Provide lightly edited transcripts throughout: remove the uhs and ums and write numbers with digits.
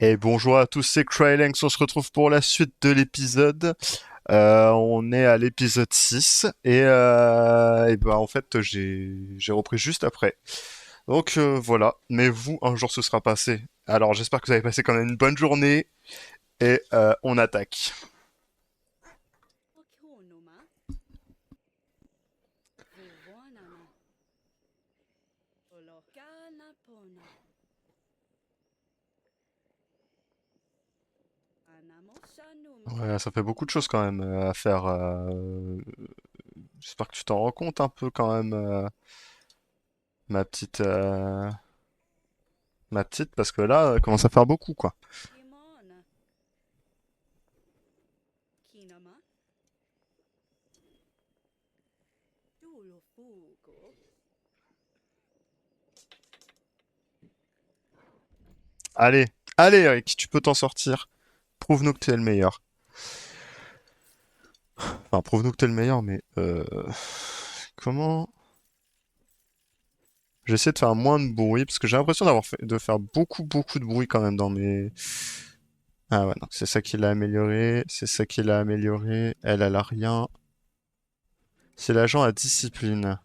Et bonjour à tous, c'est Crylanx, on se retrouve pour la suite de l'épisode. On est à l'épisode 6 et ben en fait j'ai repris juste après. Donc voilà, mais vous, un jour ce sera passé. Alors j'espère que vous avez passé quand même une bonne journée et on attaque. Ouais, ça fait beaucoup de choses quand même à faire. J'espère que tu t'en rends compte un peu quand même, ma petite, ma petite, parce que là, commence à faire beaucoup quoi. Allez, allez Eric, tu peux t'en sortir. Prouve-nous que tu es le meilleur. Enfin, prouve-nous que t'es le meilleur, mais comment? J'essaie de faire moins de bruit parce que j'ai l'impression de faire beaucoup de bruit quand même dans mes. Ah ouais, donc c'est ça qui l'a amélioré, c'est ça qui l'a amélioré. Elle a rien. C'est l'agent à discipline.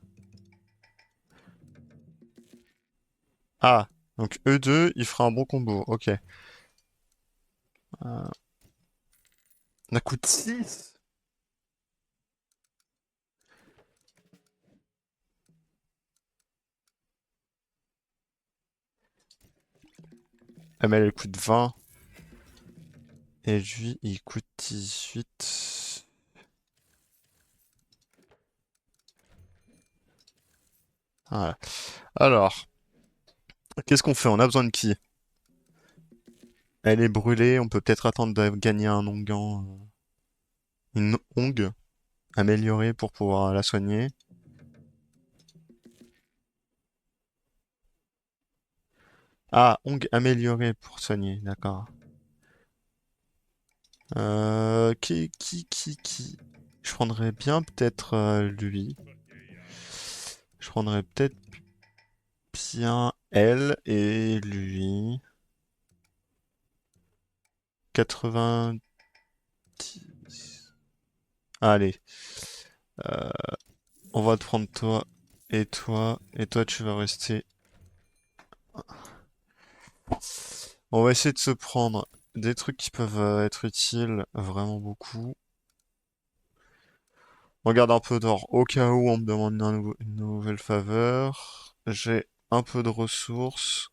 Ah, donc E2, il fera un bon combo. Ok. On a coûte 6. Ah, mais elle coûte 20. Et lui, il coûte 18. Voilà. Alors, qu'est-ce qu'on fait? On a besoin de qui? Elle est brûlée, on peut peut-être attendre de gagner un onguent, une ongue améliorée pour pouvoir la soigner. Ah, ongue améliorée pour soigner, d'accord. Qui? Je prendrais bien peut-être lui. Je prendrais peut-être bien elle et lui. 90. Allez, euh, on va te prendre toi et toi tu vas rester. On va essayer de se prendre des trucs qui peuvent être utiles vraiment beaucoup. On garde un peu d'or au cas où on me demande une nouvelle faveur. J'ai un peu de ressources.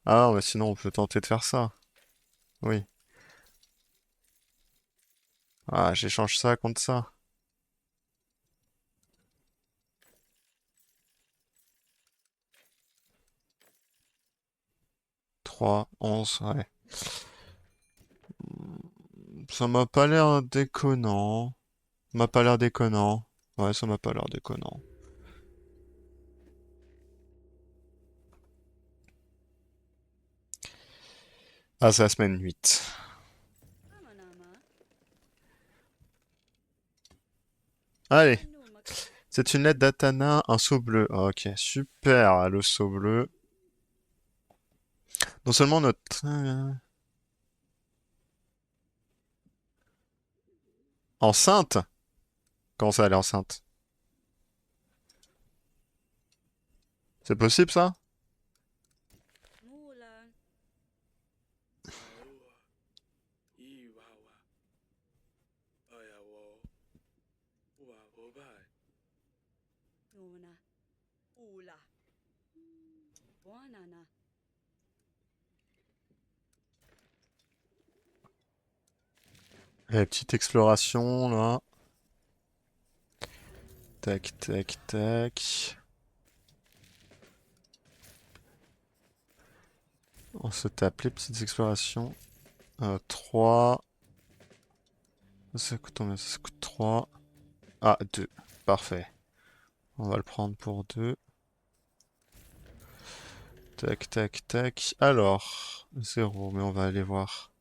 Ah, mais sinon on peut tenter de faire ça. Oui. Ah, j'échange ça contre ça. 3, 11, ouais. Ça m'a pas l'air déconnant. M'a pas l'air déconnant. Ouais, ça m'a pas l'air déconnant. Ah, c'est la semaine 8. Allez, c'est une lettre d'Atana, un seau bleu. Ok, super, le seau bleu. Non seulement notre... enceinte? Comment ça, elle est enceinte? C'est possible, ça? Allez, petite exploration, là. Tac, tac, tac. On se tape les petites explorations. 3. Ça coûte combien? Ça coûte 3. Ah, 2. Parfait. On va le prendre pour 2. Tac, tac, tac. Alors, 0, mais on va aller voir.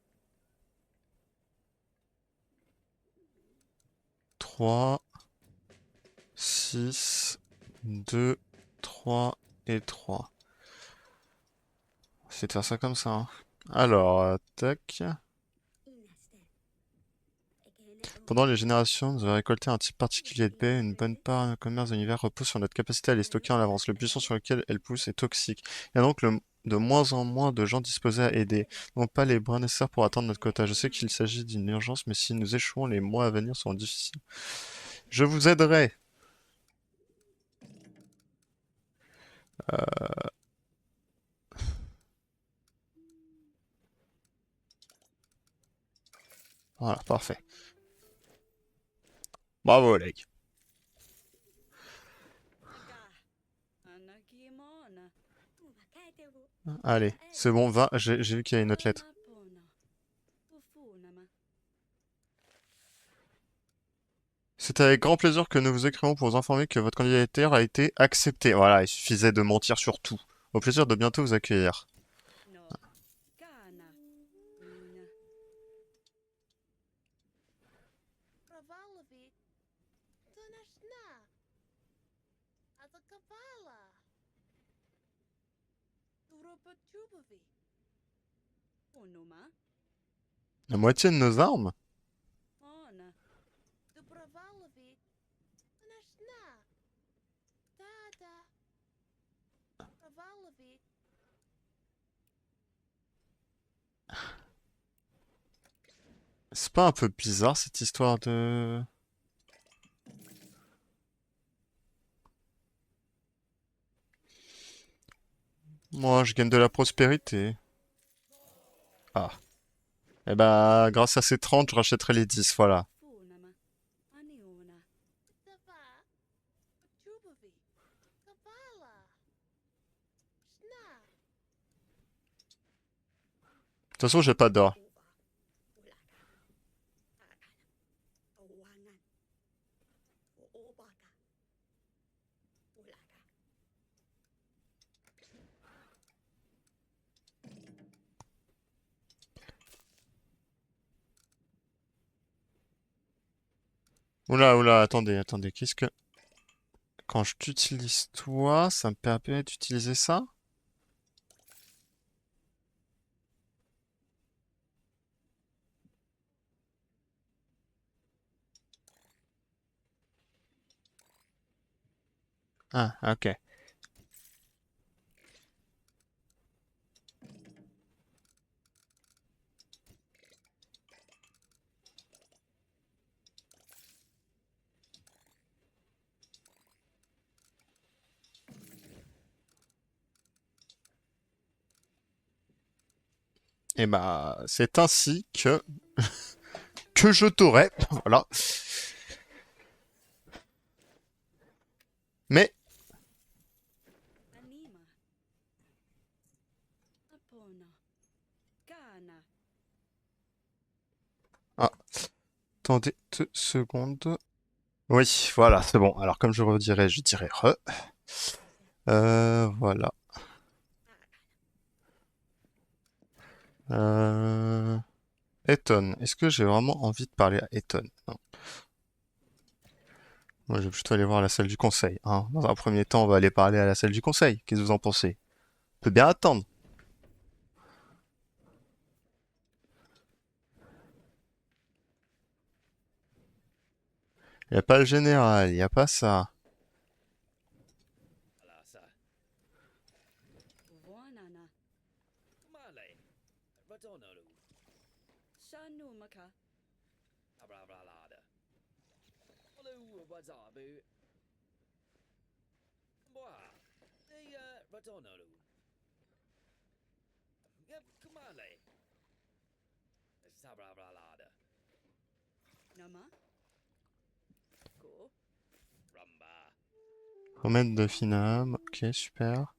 3, 6, 2, 3 et 3. On va essayer de faire ça comme ça, hein. Alors, tac. Pendant les générations, nous avons récolté un type particulier de baies. Une bonne part de nos commerces de l'univers repose sur notre capacité à les stocker en avance. Le buisson sur lequel elles poussent est toxique. Il y a donc de moins en moins de gens disposés à aider. Non pas les bras nécessaires pour atteindre notre quota. Je sais qu'il s'agit d'une urgence, mais si nous échouons, les mois à venir seront difficiles. Je vous aiderai. Voilà, parfait. Bravo, les gars. Allez, c'est bon, va. J'ai vu qu'il y a une autre lettre. C'est avec grand plaisir que nous vous écrivons pour vous informer que votre candidature a été acceptée. Voilà, il suffisait de mentir sur tout. Au plaisir de bientôt vous accueillir. La moitié de nos armes? C'est pas un peu bizarre cette histoire de... Moi, je gagne de la prospérité. Ah. Eh ben, grâce à ces 30, je rachèterai les 10, voilà. De toute façon, j'ai pas d'or. Oula, oula, attendez, attendez, qu'est-ce que... Quand je t'utilise toi, ça me permet d'utiliser ça? Ah, ok. Et bah, c'est ainsi que je t'aurai. Voilà. Mais, ah, attendez 2 secondes. Oui, voilà, c'est bon. Alors, comme je dirais re. Voilà. Euh... Eton. Est-ce que j'ai vraiment envie de parler à Eton? Non. Moi, je vais plutôt aller voir la salle du conseil, hein. Dans un premier temps, on va aller parler à la salle du conseil. Qu'est-ce que vous en pensez? On peut bien attendre. Y a pas le général, y a pas ça. Remède de Finam. Ok, super.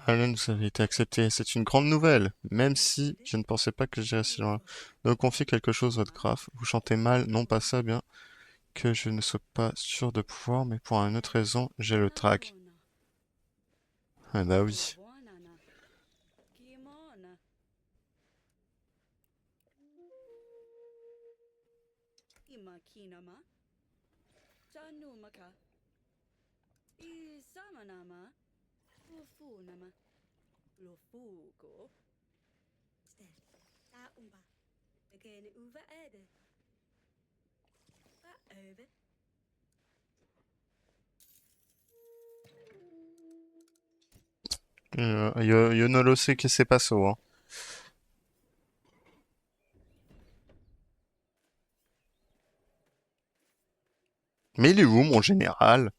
Alan, vous avez été accepté. C'est une grande nouvelle, même si je ne pensais pas que j'irais si loin. Ne me confiez quelque chose, votre graphe. Vous chantez mal, non pas ça, bien que je ne sois pas sûr de pouvoir, mais pour une autre raison, j'ai le trac. Ah bah oui. Fufunama. Lofugo. Stel. Ta umba. Begene uva ede. Va over. Yo no lo sé que c'est pas ça, hein. Mais il est où, mon général?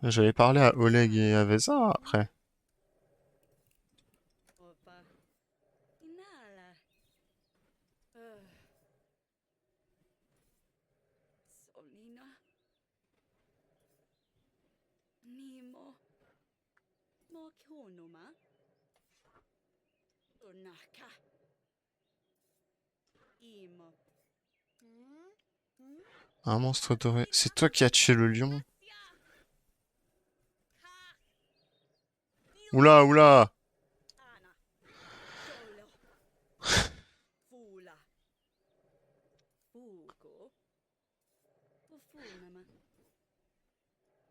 Una. J'avais parlé à Oleg et à Vesa après. Opa. Inala. Solina. Nimo. Mokonoma. Unaka. Imo. Un monstre doré. C'est toi qui as tué le lion? Oula, oula! Ana. Dolo. Fula. Fugo. Fufunama.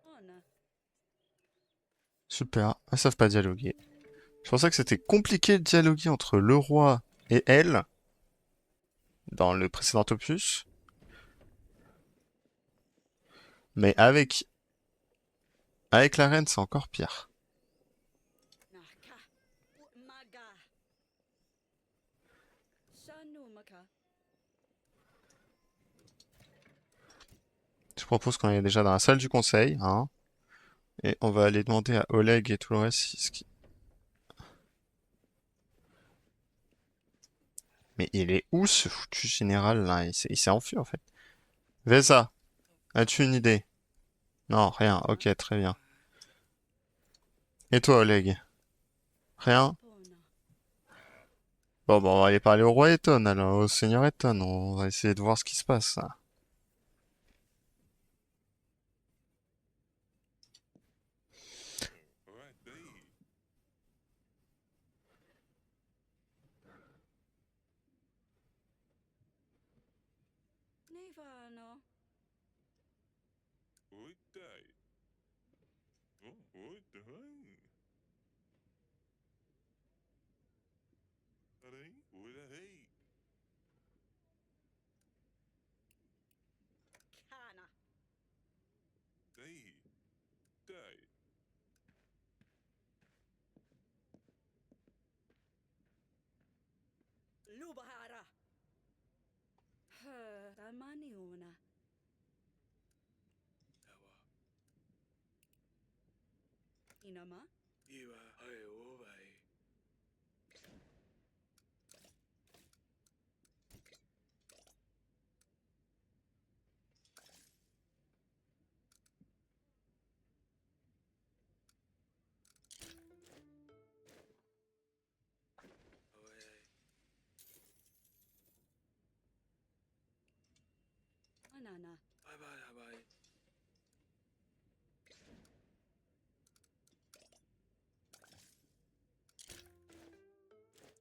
Ona. Super. Elles savent pas dialoguer. Je pensais que c'était compliqué de dialoguer entre le roi et elle dans le précédent opus. Mais avec la reine, c'est encore pire. Naka. Maga. Shanumaka. Je propose qu'on est déjà dans la salle du conseil, hein. Et on va aller demander à Oleg et tout le reste Mais il est où ce foutu général là? Il s'est enfui en fait. Vesa, as-tu une idée? Non, rien. Ok, très bien. Et toi, Oleg? Rien? Pona. Bon, on va aller parler au roi Eton alors, au seigneur Eton. On va essayer de voir ce qui se passe. Nevano. Kana. Lubahara. Ramaniuna. Inama. Anana.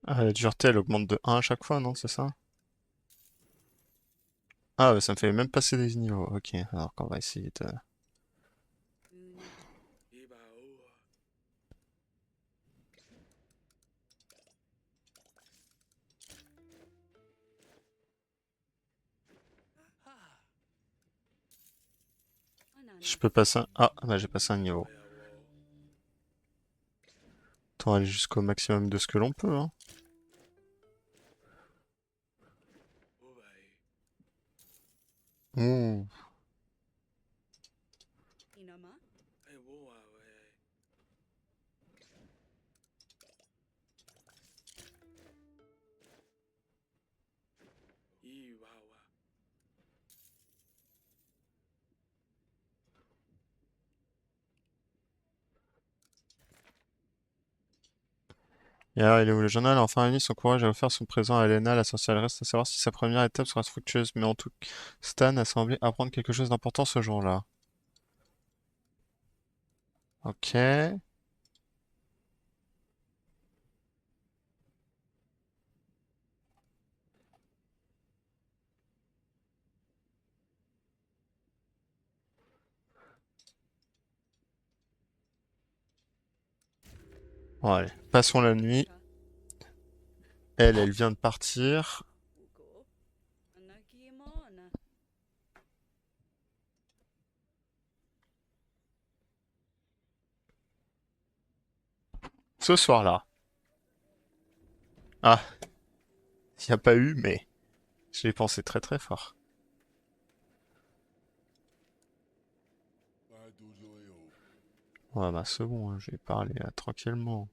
Ah, la dureté, elle augmente de 1 à chaque fois, non? C'est ça? Ah, ça me fait même passer des niveaux. Ok, alors qu'on va essayer de... Una. Je Anana. peux passer un... Ah, bah j'ai passé un niveau. Autant aller jusqu'au maximum de ce que l'on peut, hein. Ouh. Inama. Et alors, il est où le journal a enfin réuni son courage à offrir son présent à Elena, la sorcière. Il reste à savoir si sa première étape sera fructueuse. Mais en tout, Stan a semblé apprendre quelque chose d'important ce jour-là. Ok. Bon, allez, passons la nuit. Elle vient de partir. Uko. Anakimana. Ce soir-là. Ah, il n'y a pas eu, mais je l'ai pensé très très fort. Ouais, bah c'est bon, hein, je vais parler tranquillement.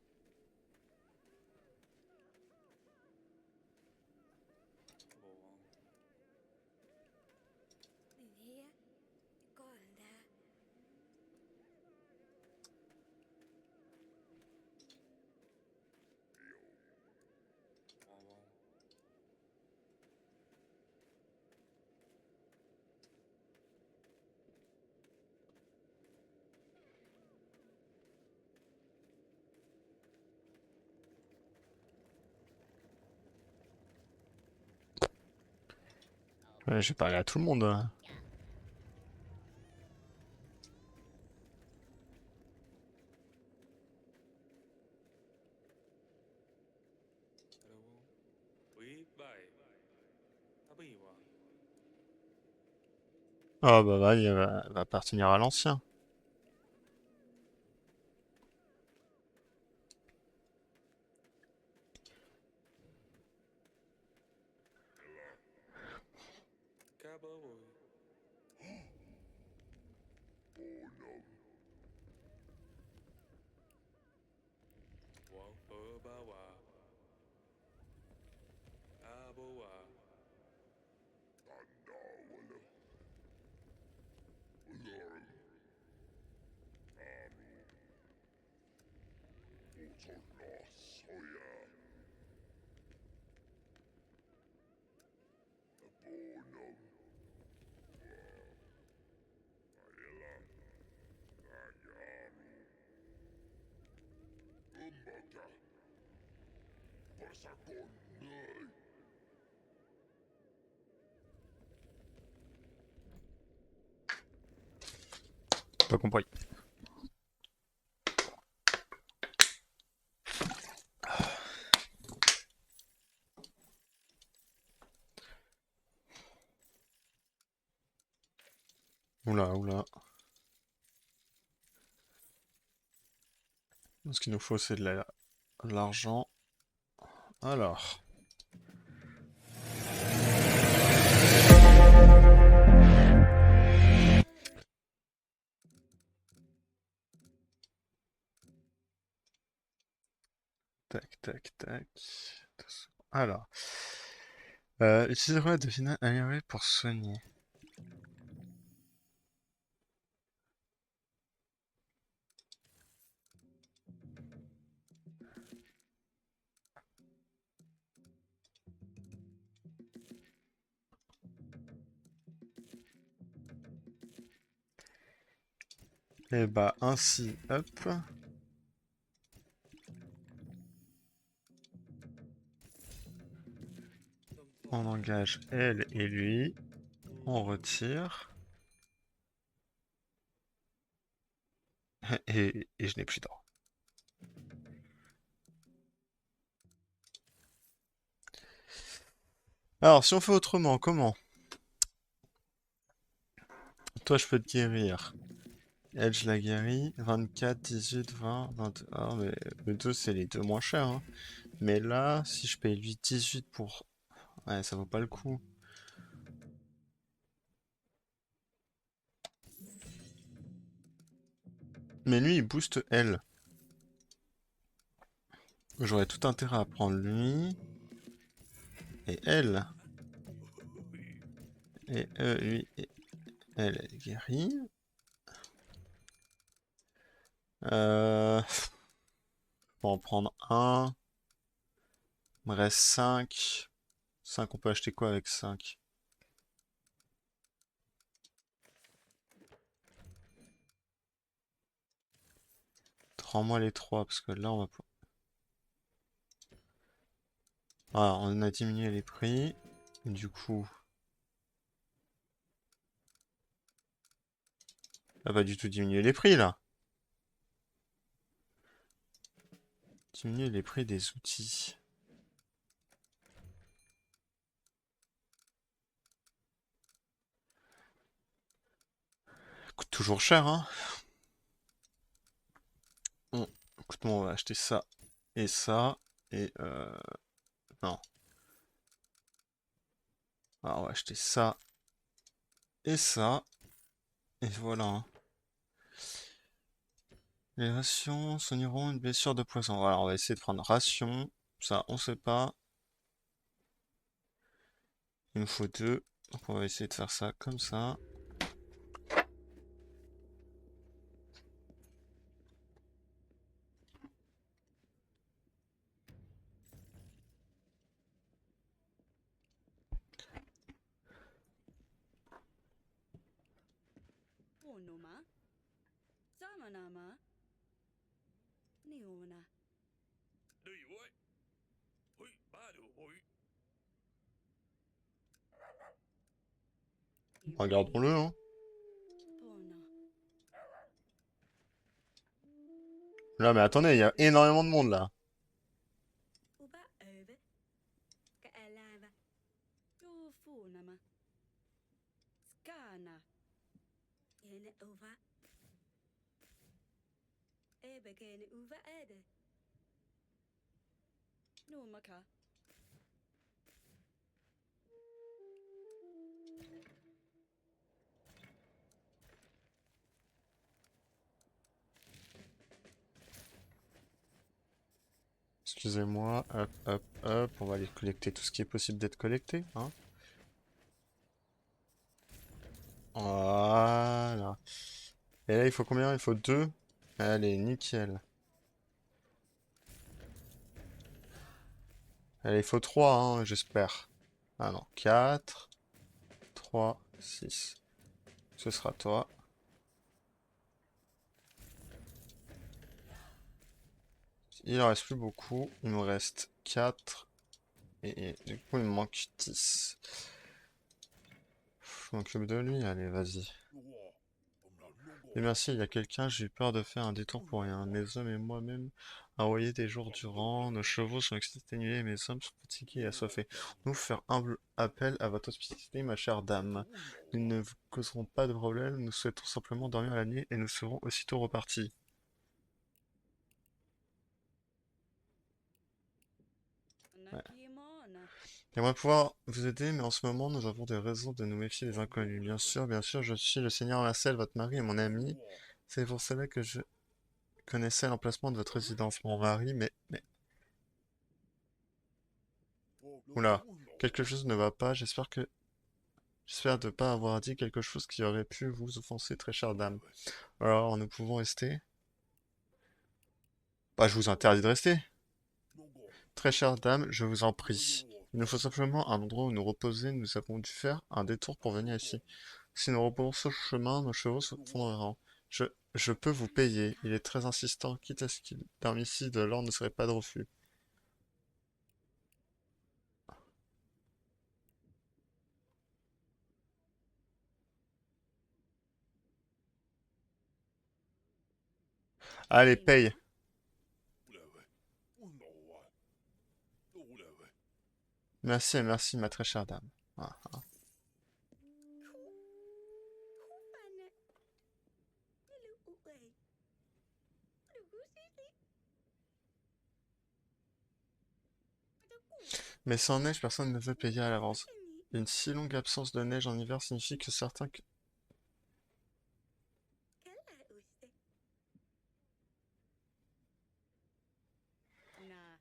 Ouais, je vais parler à tout le monde, hein. Ah bah va, il va appartenir à l'ancien. Pas compris. Oula, oula. Ce qu'il nous faut, c'est de l'argent. Alors. Tac, tac, tac. Alors. Utiliser de finale améliorée pour soigner. Et bah ainsi, hop, on engage elle et lui, on retire, et je n'ai plus d'or. Alors, si on fait autrement, comment? Toi, je peux te guérir. Elle, je la guéris. 24, 18, 20, 20. Ah, mais les deux, c'est les deux moins chers, hein. Mais là, si je paye lui 18 pour... Ouais, ça vaut pas le coup. Mais lui, il booste elle. J'aurais tout intérêt à prendre lui et elle. Et lui et elle, elle guérit. Pour en prendre un. Il me reste 5. 5, on peut acheter quoi avec 5? Rends-moi les 3, parce que là, on va... Ah, on a diminué les prix. Du coup... Ça va pas du tout diminuer les prix, là. Diminuer les prix des outils. Coûte toujours cher, hein. Bon, écoute-moi, on va acheter ça et ça. Et non. Alors, on va acheter ça et ça. Et voilà, hein. Les rations soigneront une blessure de poison. Voilà, on va essayer de prendre ration. Ça, on sait pas. Il nous faut deux. Donc on va essayer de faire ça comme ça. Onoma. Samanama. Niona. Regardons-le, hein. Pona. Là, mais attendez, il y a énormément de monde là. Uba over. Kaalava. Yofunama. Skana. Ene uva. Ebe kene uva ede. No maka. Excusez-moi, hop, hop, hop. On va aller collecter tout ce qui est possible d'être collecté, hein. Voilà. Et là, il faut combien? Il faut deux. Allez, nickel. Allez, il faut trois, hein, j'espère. Ah non, 4, 3, 6. Ce sera toi. Il en reste plus beaucoup. Il me reste 4. Et du coup, il me manque 10. Je m'occupe de lui. Allez, vas-y. Et merci, il y a quelqu'un, j'ai eu peur de faire un détour pour rien. Mes hommes et moi-même envoyés des jours durant, nos chevaux sont exténués et mes hommes sont fatigués et assoiffés. Nous faire humble appel à votre hospitalité, ma chère dame. Nous ne vous causerons pas de problème, nous souhaitons simplement dormir la nuit et nous serons aussitôt repartis. Ouais. Nakimona. J'aimerais pouvoir vous aider, mais en ce moment, nous avons des raisons de nous méfier des inconnus. Bien sûr, je suis le seigneur Marcel, votre mari et mon ami. C'est pour cela que je connaissais l'emplacement de votre résidence. Mon mari, mais... Oula, quelque chose ne va pas, J'espère ne pas avoir dit quelque chose qui aurait pu vous offenser, très chère dame. Alors, nous pouvons rester? Bah, je vous interdis de rester. Très chère dame, je vous en prie. Il nous faut simplement un endroit où nous reposer, nous avons dû faire un détour pour venir ici. Si nous reprenons ce chemin, nos chevaux se fondront. Je peux vous payer. Il est très insistant, quitte à ce qu'il dorme ici, de l'or ne serait pas de refus. Allez, paye. Nina. Merci, merci, ma très chère dame. Ah, ah. Kufane. Nilu uwe. Lugusiti. Ataku. Mais sans neige, personne ne veut payer à l'avance. Nakini. Une si longue absence de neige en hiver signifie que Kala uste. Na.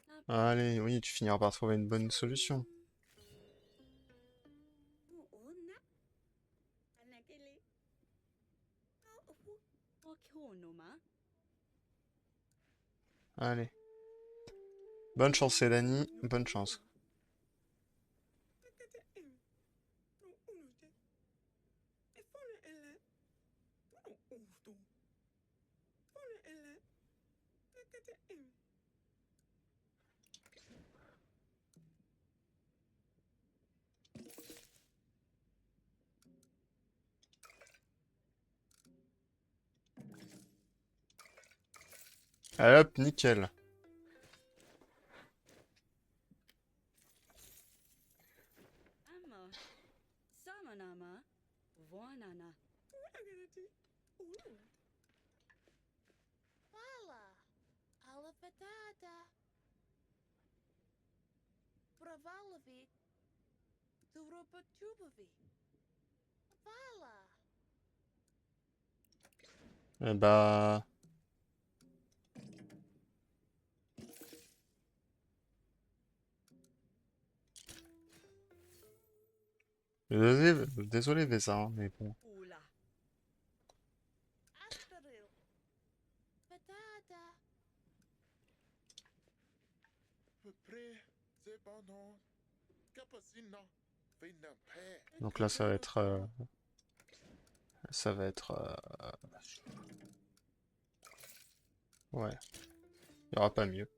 Napuni. Allez, oui, tu finiras par trouver une bonne solution. Muona. Anakili. Ofu. Okionoma. Allez. Bonne chance, Elanie. Bonne chance. Allez hop, nickel. Amma. Samanama. Vonana. Fala, Alafadada, Bravalovi, Durobatubovi. Fala. Eh bah... Désolé, Véza, hein, mais bon. Ula. Astaril, Fadada. Pré, cependant, Capacina, Finapé, Donc là, ça va être... ça va être... ouais, il y aura pas mieux.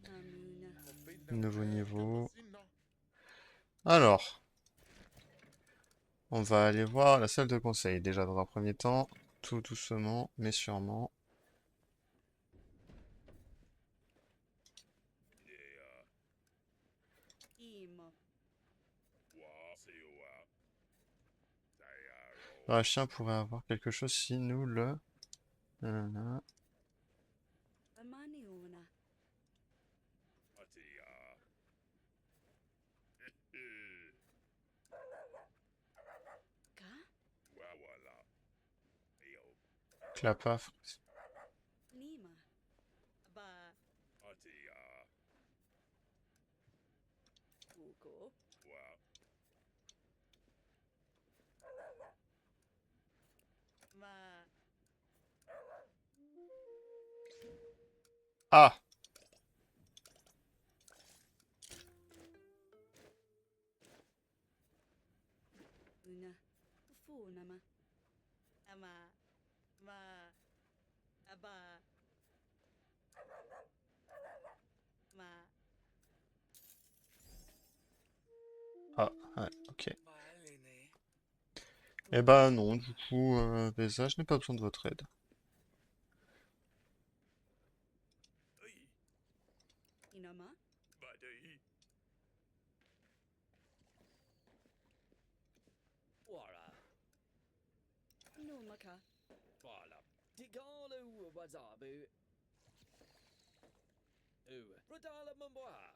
Amuna. Nouveau niveau. Alors, on va aller voir la salle de conseil. Déjà, dans un premier temps, tout doucement, mais sûrement. Ima. Alors, un chien pourrait avoir quelque chose si nous le... Nanana. Amaniuna. Ka. Clapaf. Nima. Ba. Uko. Va. Ah! Una. Funama. Ama. Va. Aba. Va. Ah, ouais, ok. Eh bah non, du coup, Véza, je n'ai pas besoin de votre aide. Inama. Wara, Numaka. wala. Tigalu wazabu. Radala mumboa.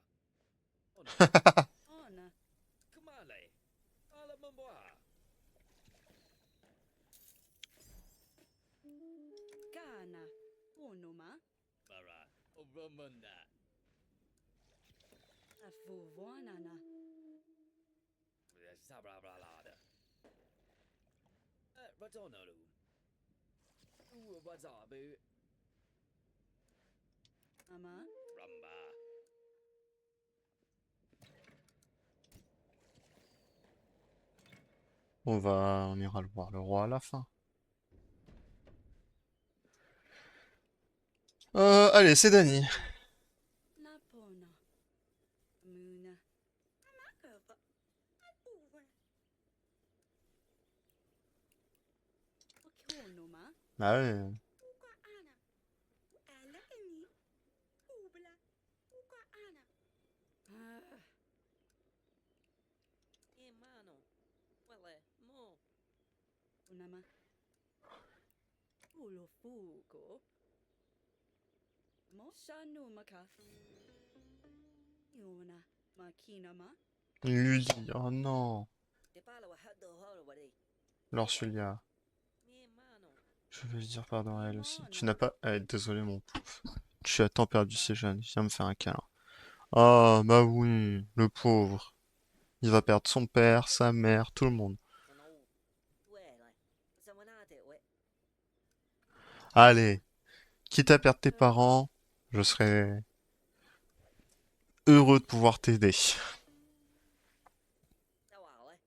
Ona. Kumale. Ala mumboa. Kana. Unuma. Bara. Obamunda. Afuvonana. Sabra bralada. Radonalu. Wazabu. Ama. Ramba. On ira le voir le roi à la fin. Allez, c'est Dany. Napona. Muna. Amakaba. Apuva. Okonoma. Ah ouais. Uka ana. Alakani. Ubla. Uka ana. Ah. Emano, Welle, Mo. Unama. Ulofuko. Mo shanumaka. Yuna. Makinama. Lully, oh non. Depala wa haddo holo. Lorsulia. Emano. Je vais lui dire pardon à elle aussi. Tu n'as pas... désolé mon pouf. Tu as tant perdu ces jeunes. Viens me faire un câlin. Ah, bah oui, le pauvre. Il va perdre son père, sa mère, tout le monde. Welle. Samanate, we. Allez, quitte à perdre tes parents, je serai heureux de pouvoir t'aider. Tawale.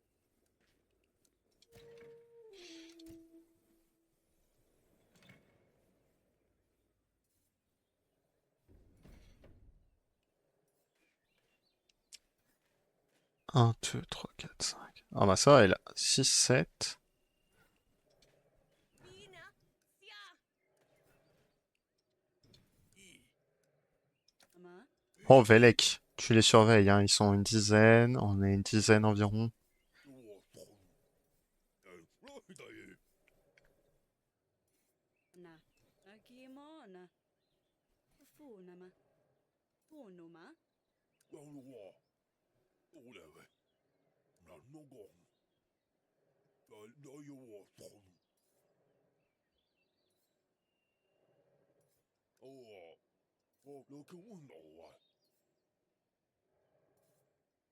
1, 2, 3, 4, 5. Ah bah ça, elle a 6, 7. Mina. Sia. Oh, Velek, tu les surveilles, hein. Ils sont une dizaine. On est une dizaine environ. Na. Akimona. Funama. Funuma.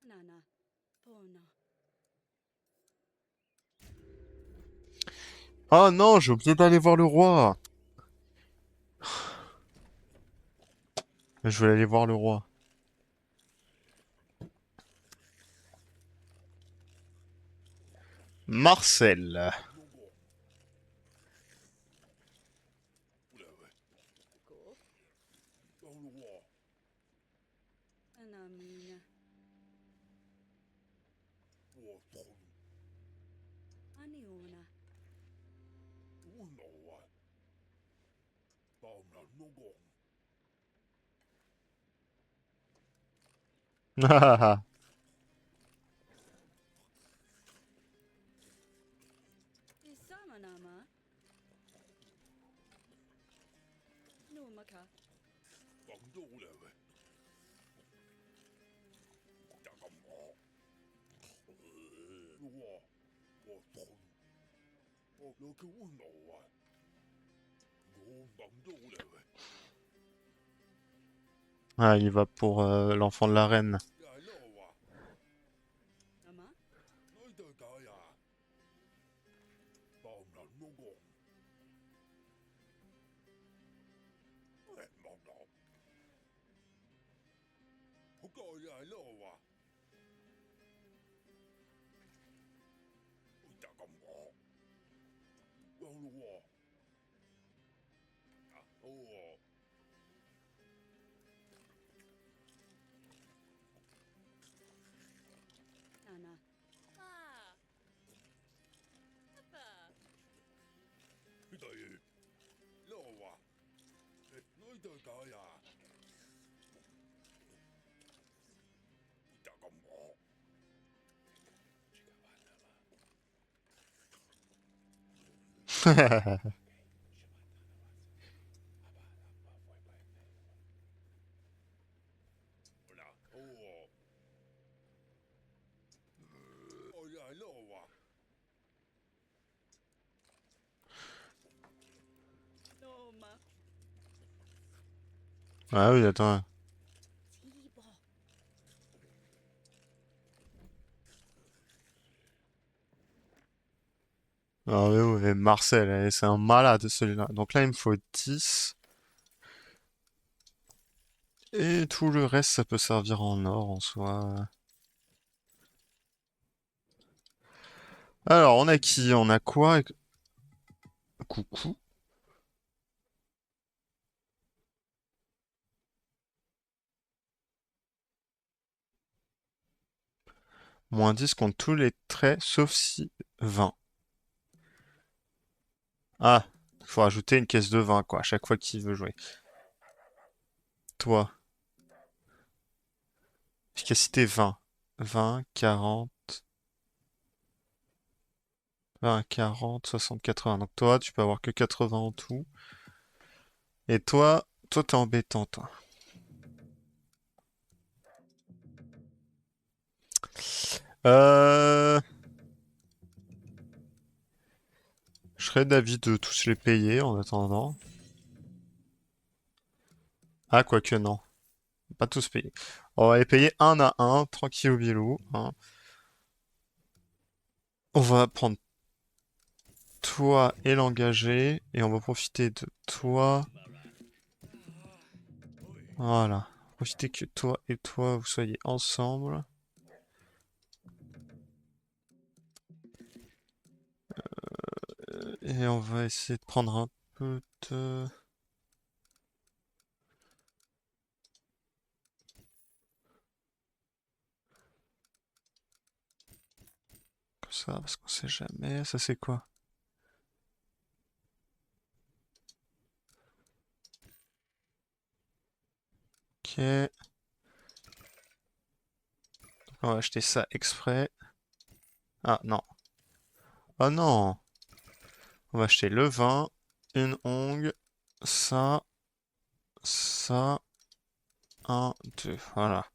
Nana. Pona. Oh non, j'ai oublié d'aller voir le roi. Je voulais aller voir le roi. Marcel. Go. Anamina. Aniona. Isamanama. Numaka. Ah, il va pour l'enfant de la reine. Nama. Nana. Ah. Papa. Noma. Ah oui, attends. Tibo. Ah oui, oui, Marcel, c'est un malade celui-là. Donc là, il me faut 10. Et tout le reste, ça peut servir en or en soi. Alors, on a qui? On a quoi? Coucou. Moins 10 contre tous les traits, sauf si 20. Ah, il faut rajouter une caisse de 20, quoi, à chaque fois qu'il veut jouer. Toi, efficacité 20. 20, 40, 20, 40, 60, 80. Donc toi, tu peux avoir que 80 en tout. Et toi, t'es embêtant, toi. Euh... Je serais d'avis de tous les payer en attendant. Ah, quoique non. Pas tous payer. On va les payer un à un, tranquille au bilou, hein. On va prendre toi et l'engager, et on va profiter de toi. Voilà. Profitez que toi et toi, vous soyez ensemble. Et on va essayer de prendre un peu de... Comme ça, parce qu'on sait jamais. Ça, c'est quoi? Ok. On va acheter ça exprès. Ah non. Oh non. On va acheter le vin, une ongle, ça, ça, un, deux. Voilà.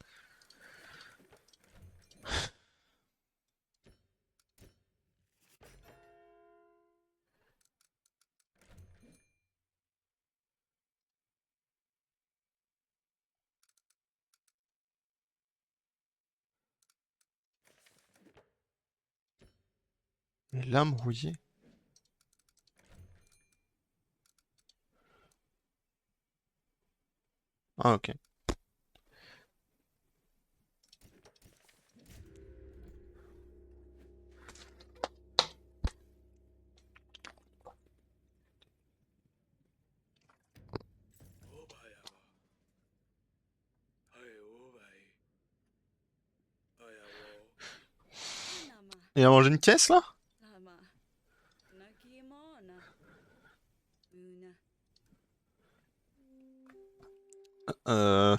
Les lames rouillées. Ah ok. Nama. Il a mangé une caisse là? Lama. Nakimona. Una. Euh...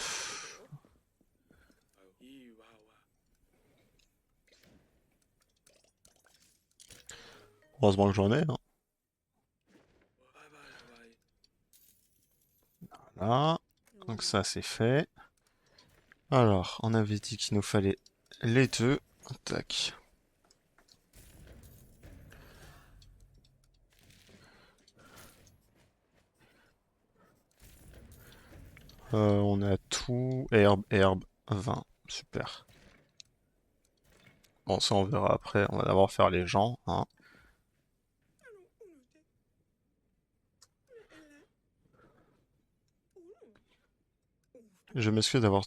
Heureusement que j'en ai, hein. Là. Donc ça c'est fait. Alors, on avait dit qu'il nous fallait les deux. Tac. On a tout. Herbe, herbe, vin. Super. Bon, ça on verra après. On va d'abord faire les gens, hein. Je m'excuse d'avoir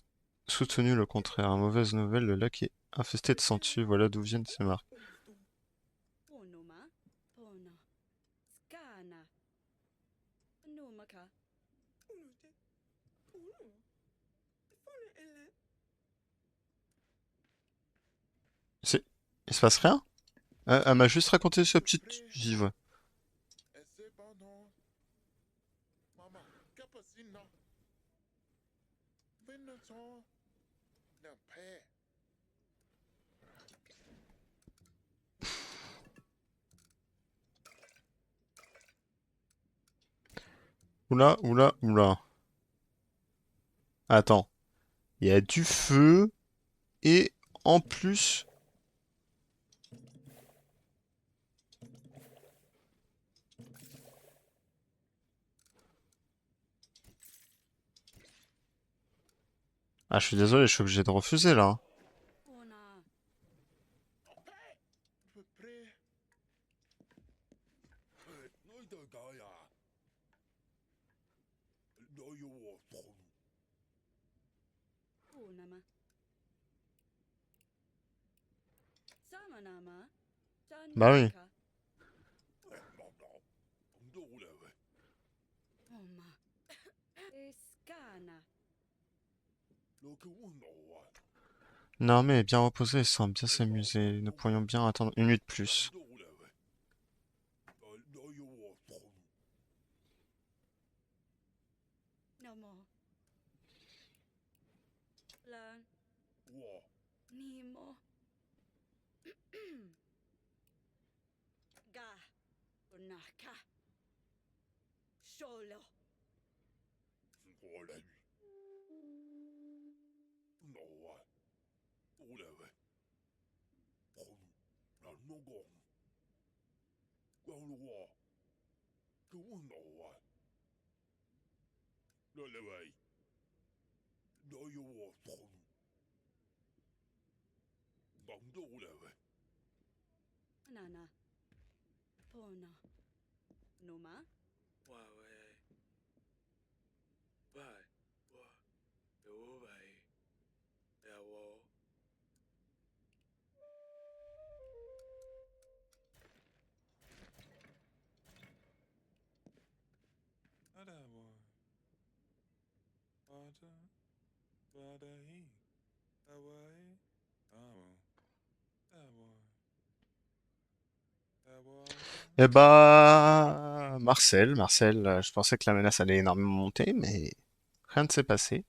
soutenu le contraire. Mauvaise nouvelle, le lac est infesté de sangsues. Voilà d'où viennent ces marques. Ponoma. Pona. Skana. Numaka. C'est... Il se passe rien? Elle m'a juste raconté sa petite vie, ouais. Ese bono. Mama, kapasina. Venaton. Nampe. Oula, oula, oula. Attends. Il y a du feu et en plus... Ah, je suis désolé, je suis obligé de refuser là. Pona. Pré. Ponama. Samanama. Bah oui. Tanumaka. Oma. Eskana. L'armée est bien reposée et semble bien s'amuser. Nous pourrions bien attendre une nuit de plus. Namo. Lan. Nemo. Ga. Unaka. Solo. Nana. Pona. Noma. Eh bah... Marcel, je pensais que la menace allait énormément monter, mais rien ne s'est passé.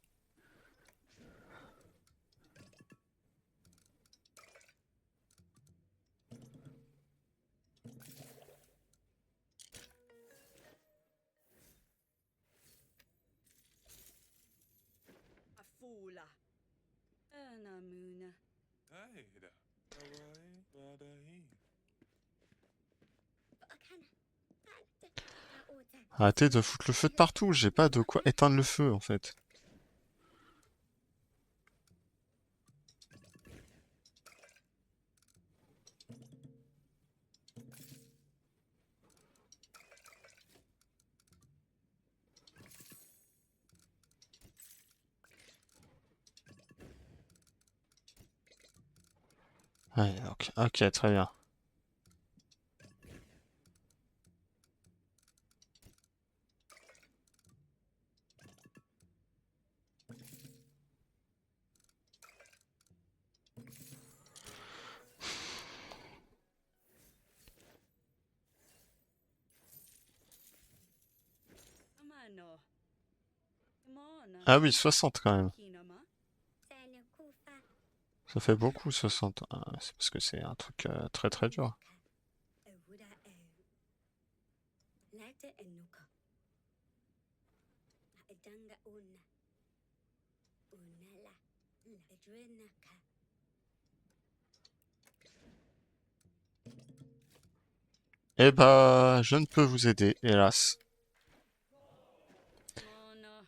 Anamuna. Aida. Awai. Wadahi. Arrêtez de foutre le feu de partout, j'ai pas de quoi éteindre le feu en fait. Ouais, ok, très bien. Amano. Mona. Ah oui, 60 quand même. Kinama. Ça fait beaucoup 60. Ah, c'est parce que c'est un truc très très dur. Eh bah, je ne peux vous aider, hélas. Mona.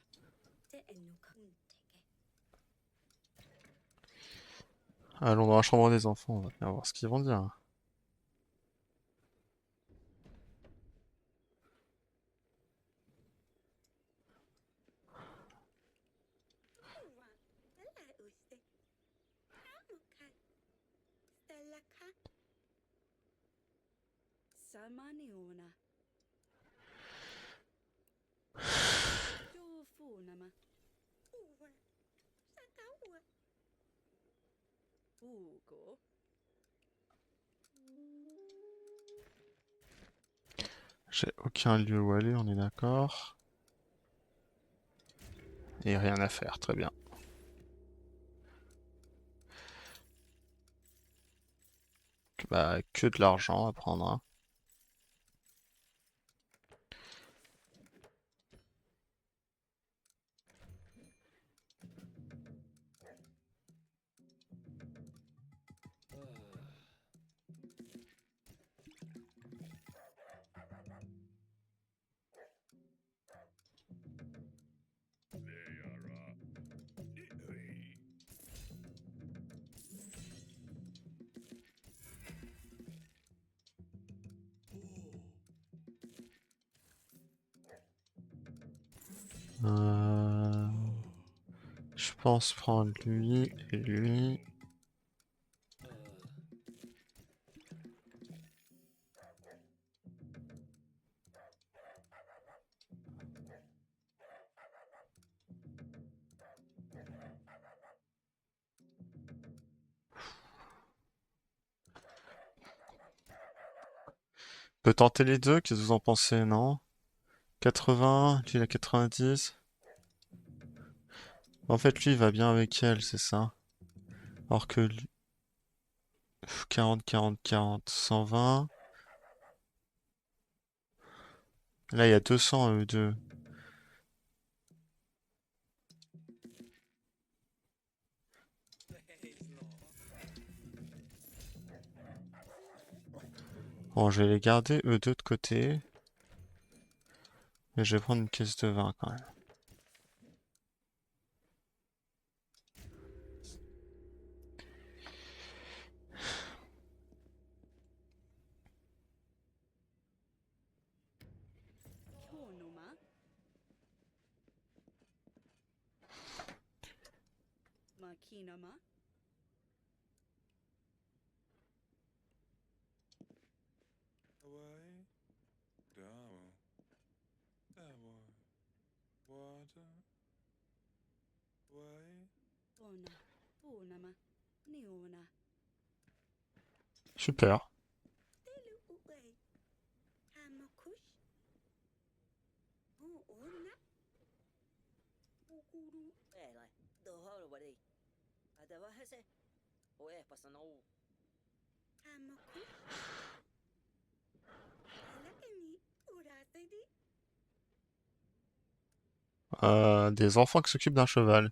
Allons dans la chambre des enfants, on va bien voir ce qu'ils vont dire. Samaniona. Jofunama. Ugo. J'ai aucun lieu où aller, on est d'accord. Et rien à faire, très bien. Bah, que de l'argent à prendre, hein. Euh, Je pense prendre lui et lui. Peut tenter les deux, qu'est-ce que vous en pensez, non? 80, lui il a 90. En fait, lui il va bien avec elle, c'est ça. Alors que lui... 40, 40, 40, 120. Là, il y a 200 eux deux. Bon, je vais les garder eux deux de côté. Mais je vais prendre une caisse de vin quand même. Konoma. Makinama. Awai. Damo. Damo. Wada. Wai. Bona. Bonama. Neona. Super. Bene, dove vedi? Adava hese. Oe, passano. Des enfants qui s'occupent d'un cheval.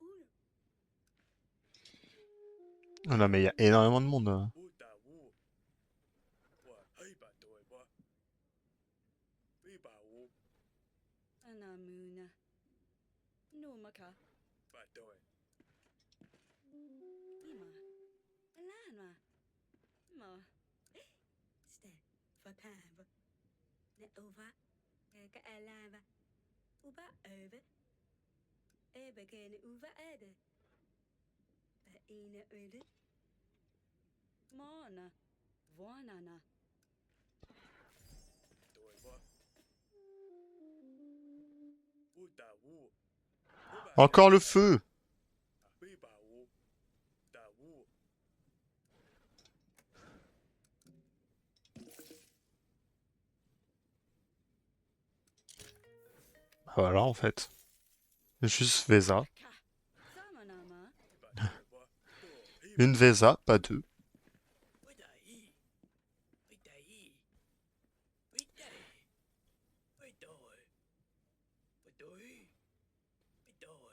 Ulu. Oh non, mais il y a énormément de monde. Uta wu. Wa hei ba toi wa. Wi ba wu. Anamuna. Numaka. Ba toi. Ima. Alana. Ma. Ste. Fapav. Ne ova. Ka alava. Uba over. Ebe kene uva ede. Ba ine ude. Mana. Vanana. Toi wa. Uta wu. Uba Encore le hei. feu! Wi ba wu. Da wu. Voilà, en fait. Juste Vesa. Ka. Samanama. Ba toi wa. To hei Une Vesa, pas deux. Ui dai. Ui dai. Ui dai. Ui doi. Ui doi. Ui doi.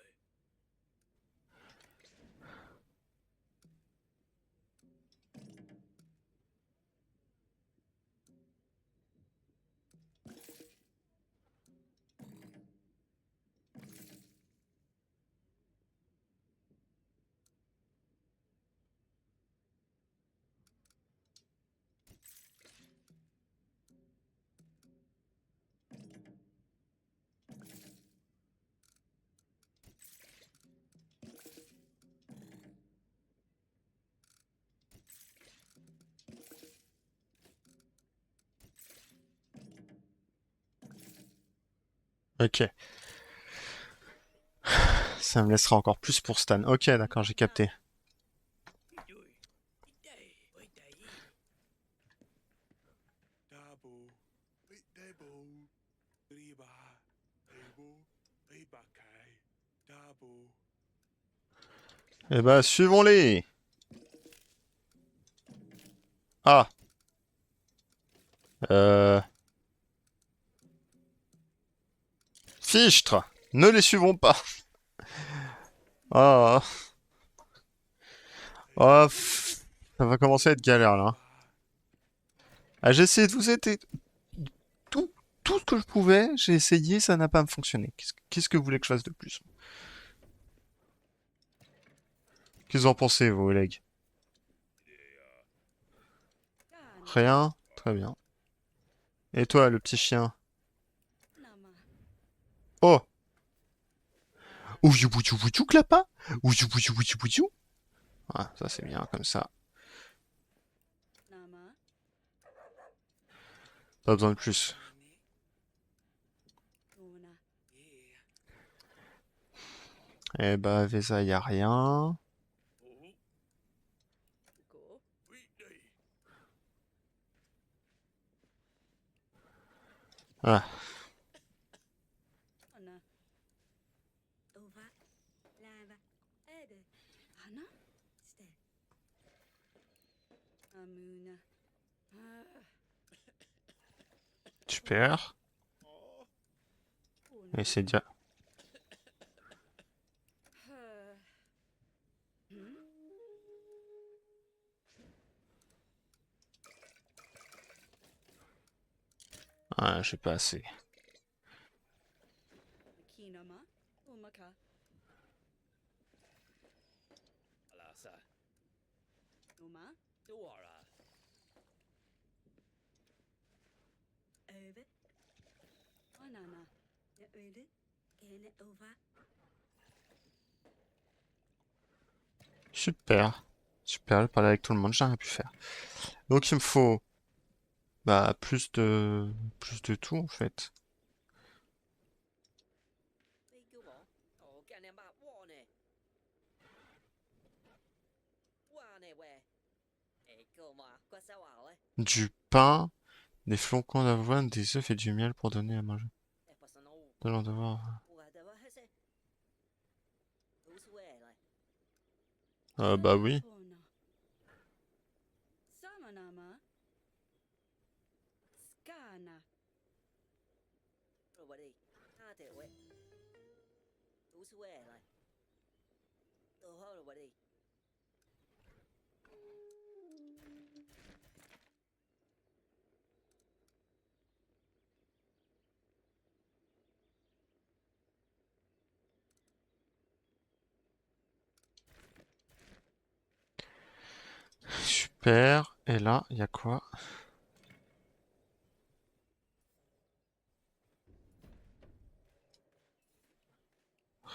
Ok. Ça me laissera encore plus pour Stan. Ok, d'accord, j'ai capté. Ui doi. Ui dai. Ui dai. Da bu. Wi de bu. Ri ba. Hei bu. Hei ba kai. Da bu. Eh ben, suivons-les! Ah! Euh... Fichtre! Ne les suivons pas! Ah! Ah, ça va commencer à être galère, là. Ah, j'ai essayé de vous aider. Tout, tout ce que je pouvais, j'ai essayé, ça n'a pas fonctionné. Qu'est-ce que vous voulez que je fasse de plus? Qu'est-ce que vous en pensez, vous, collègues? Kana. Rien? Très bien. Et toi, le petit chien? Nama. Oh! Oujou boujou boujou clapa! Oujou boujou boujou boujou! Ah, ça c'est bien comme ça. Nama. Pas besoin de plus. Una. Eh bah, Vesa, y a rien. Oh. Go. Wi dai. Ah, Ana. Ova. Lava. Ede. Ana. Ste. Amuna. Ah. super. Una. Et c'est déjà... Ah. Hmm? Ah, j'ai pas assez. Kinama. Umaka. Alasa. Uma. Duara. Over. Anana. Ne ude. Kene ova. Super. Super, j'ai parlé avec tout le monde, j'ai rien pu faire. Donc il me faut... Bah, plus de... Plus de tout, en fait. Wi gu bo. Ồ, cái anh em ba wow nè. Wow nè quê. Ê, cơ mà, có sao ảo ấy. Du pain, des flocons d'avoine, des œufs et du miel pour donner à manger. Ê, pa sa no. De l'en devoir... Ua da wa hese. Tú su e lai. Bah oui. Ona. Samanama. Skana. Rồi bà đi. Ha te we. Tú su e lai. hole with it. Super. Et là, il y a quoi?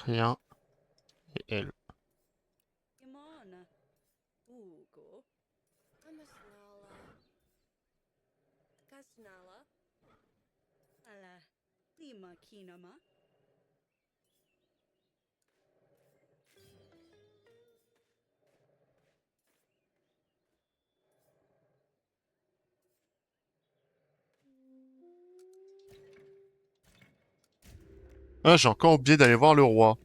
Rien. Et elle. Imana. Ugo. Amasnala. Kasnala. Ala. Lima kinama. Ah, j'ai encore oublié d'aller voir le roi.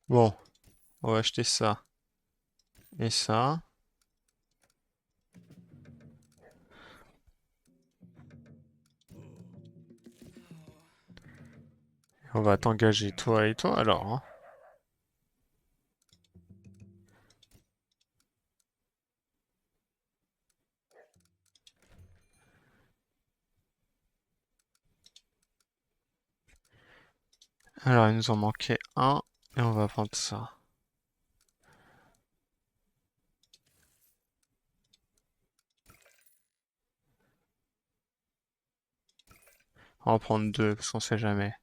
Bon, on va acheter ça. Et ça. On va t'engager toi et toi alors, hein. Alors, il nous en manquait un. Et on va prendre ça. On va en prendre deux, parce qu'on sait jamais.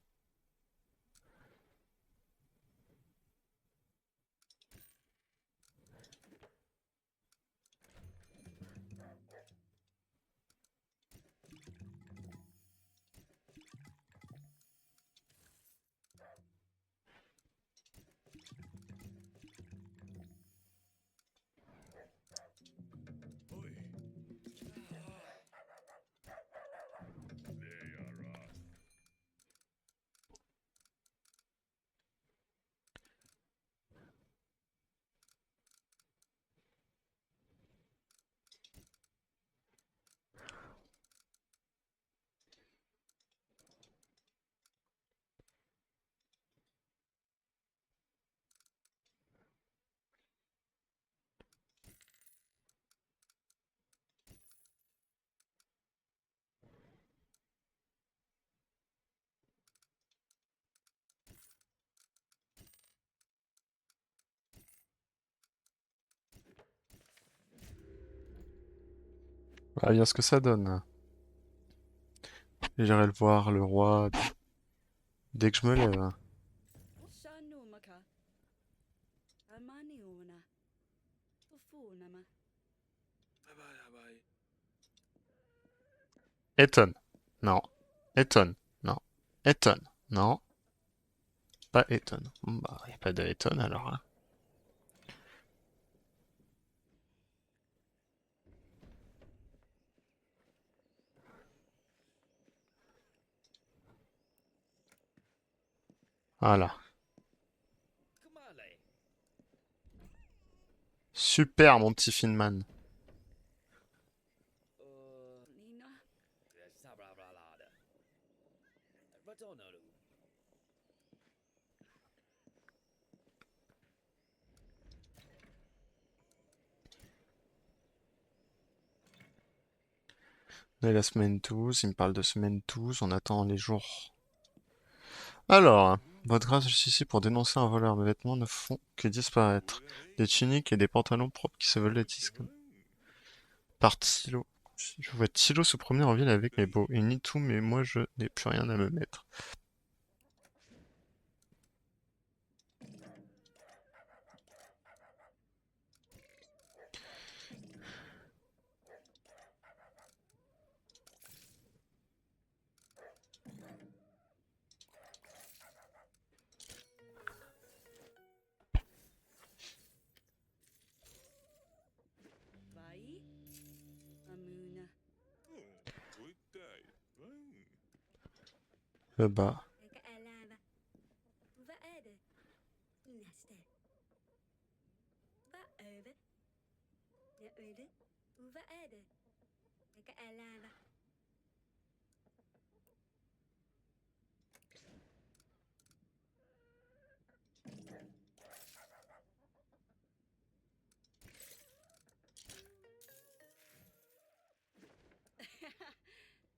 On va bien ce que ça donne. J'irai le voir, le roi, dès que je me lève. Shanumaka. Amaniuna. Ufunama. Bye bye, bye. Eton. Non. Eton. Non. Eton. Non. Pas Eton. Bon, bah, y a pas de Eton alors, hein. Voilà. Come on, lay. Super, mon petit Finman. Nina. Sablablada. Ratonalu. On est la semaine 12, il me parle de semaine 12, on attend les jours. Alors, votre grâce, je suis ici pour dénoncer un voleur. Mes vêtements ne font que disparaître. Des tuniques et des pantalons propres qui se veulent les disques. Par Tilo. Je vois Tilo se promener en ville avec mes beaux. Il nie tout, mais moi je n'ai plus rien à me mettre. Vai. Amuna. Bah. Ka'alava. Va'ada. Inaste. Va'ada. Ya'uda. Va'ada. Ka'alava.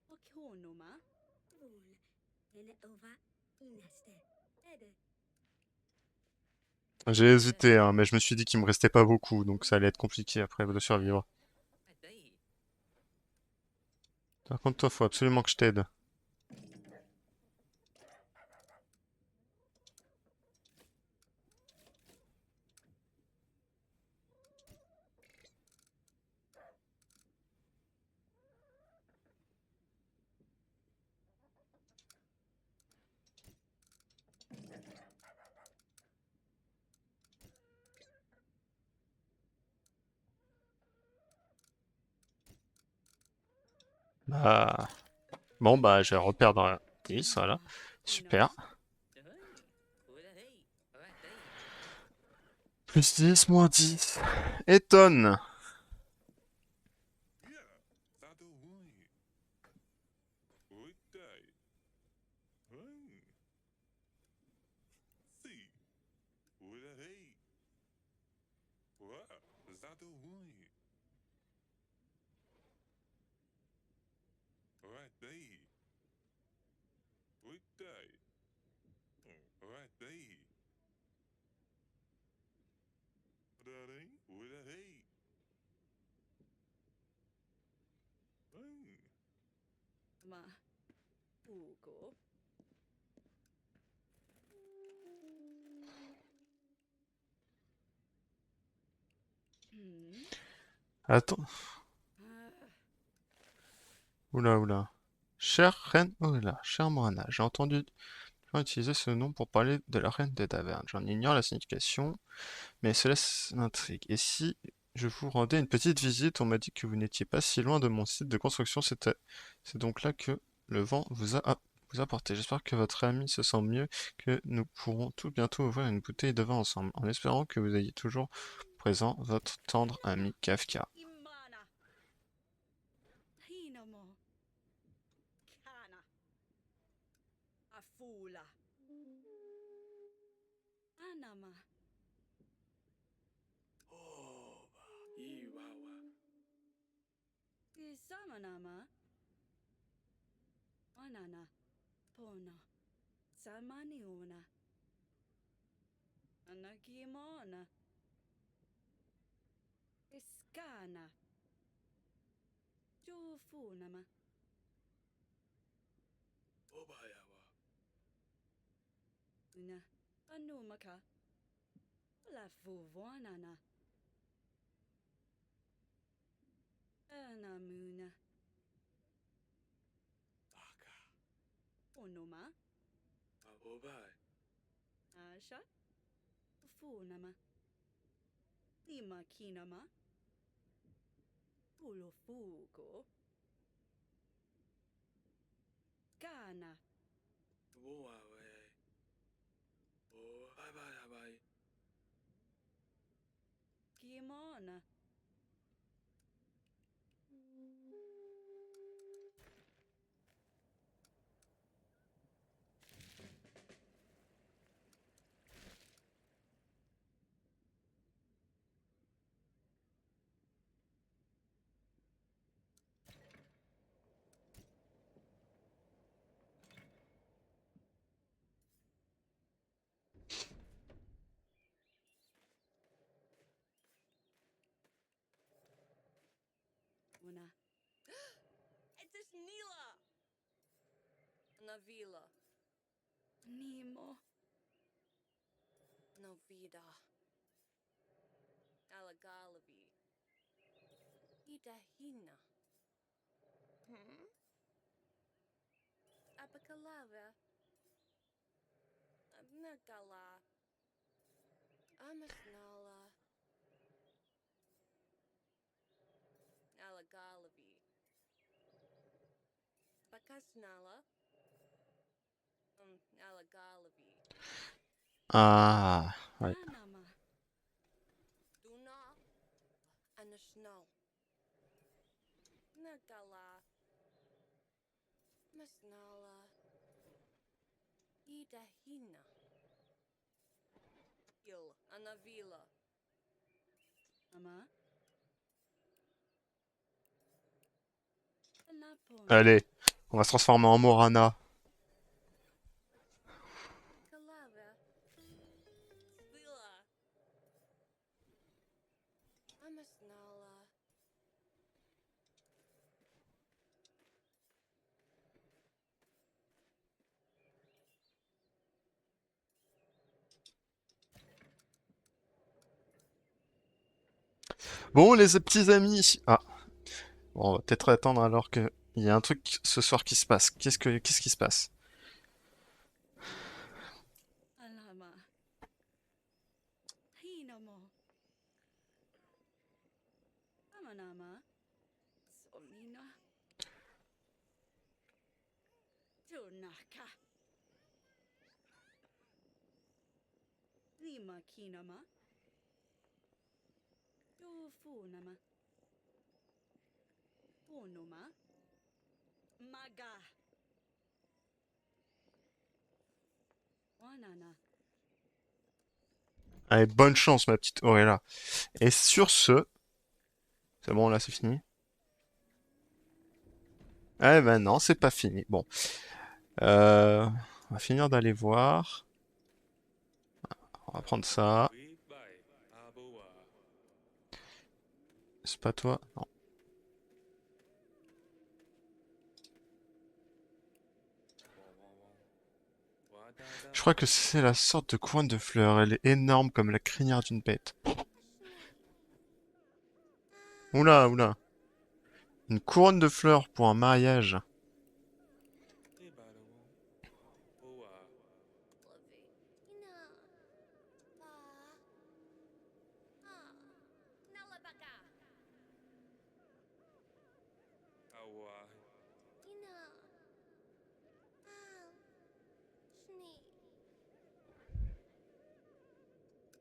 Okonoma. Vul. Ena ova. Inaste. Ede. J'ai hésité, hein, mais je me suis dit qu'il me restait pas beaucoup, donc ça allait être compliqué après de survivre. Par contre, toi, faut absolument que je t'aide. Bah... Bon, bah, je vais reperdre 10, voilà. Super. Plus 10, moins 10. Étonne. Yeah, that the one. Oi, dai. See. Hey. Wow, that the one. Right there. Oi, dai. Right there. Hey. Ma. Ugo. Hmm. Attends. Ah. Oula, oula. Chère reine... Oh là, chère Morana, j'ai entendu utiliser ce nom pour parler de la reine des tavernes. J'en ignore la signification, mais cela m'intrigue. Et si je vous rendais une petite visite, on m'a dit que vous n'étiez pas si loin de mon site de construction. C'est donc là que le vent vous a porté. J'espère que votre ami se sent mieux, que nous pourrons tout bientôt ouvrir une bouteille de vin ensemble, en espérant que vous ayez toujours présent votre tendre ami Kafka. Imana. Hinamo. Kana. Afula. Anama. Oba. Iwawa. Isamanama. Anana. Pona. Samaniona. Anakimona. Iskana. Jufunama. Obayawa. Una. Anumaka. La fuvanana. Anamuna. Baka. Onoma. Obai. Asha. Funama. Lima kinama. Ulofugo. Kana. Woawe. Oh, bye. Kimona. Una. Het is Nila! Navila. Nemo. Novida. Alagalabi. Idahina. Abakalava. Nagala. Amasnala. Alagalabi. Bakasnala. Nalagalabi. Ah, ouais. Anama. Duna. Anashno. Nagala. Masnala. Idahina. Il. Anavila. Ama. Lapon. Allez, on va se transformer en Morana. Kalava. Vila. Amasnala. Bon, les petits amis. Ah, bon, on va peut-être attendre alors que il y a un truc ce soir qui se passe. Qu'est-ce qui se passe? Alama. Hinamo. Amanama. Somnina. Tunaka. Nima kinama. Dufunama. Bonuma. Maga. Wanana. Allez, bonne chance, ma petite Auréla. Et sur ce, c'est bon, là, c'est fini. Eh ben non, c'est pas fini. Bon, on va finir d'aller voir. On va prendre ça. Oui, bye. Aboa. C'est pas toi? Non. Je crois que c'est la sorte de couronne de fleurs. Elle est énorme comme la crinière d'une bête. Oula, oula. Une couronne de fleurs pour un mariage. Oa. Ina. Pa. Ah. Nalabaka. Awa. Ina. Al. Shni.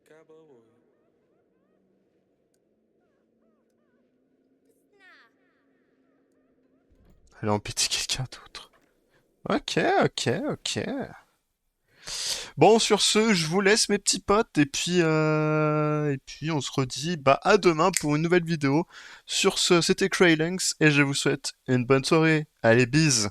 Kabawo. Sna. Elle a en pitié quelqu'un d'autre. Ok, ok, ok. Bon, sur ce, je vous laisse mes petits potes et puis on se redit bah à demain pour une nouvelle vidéo. Sur ce, c'était Kraylinks et je vous souhaite une bonne soirée. Allez, bise.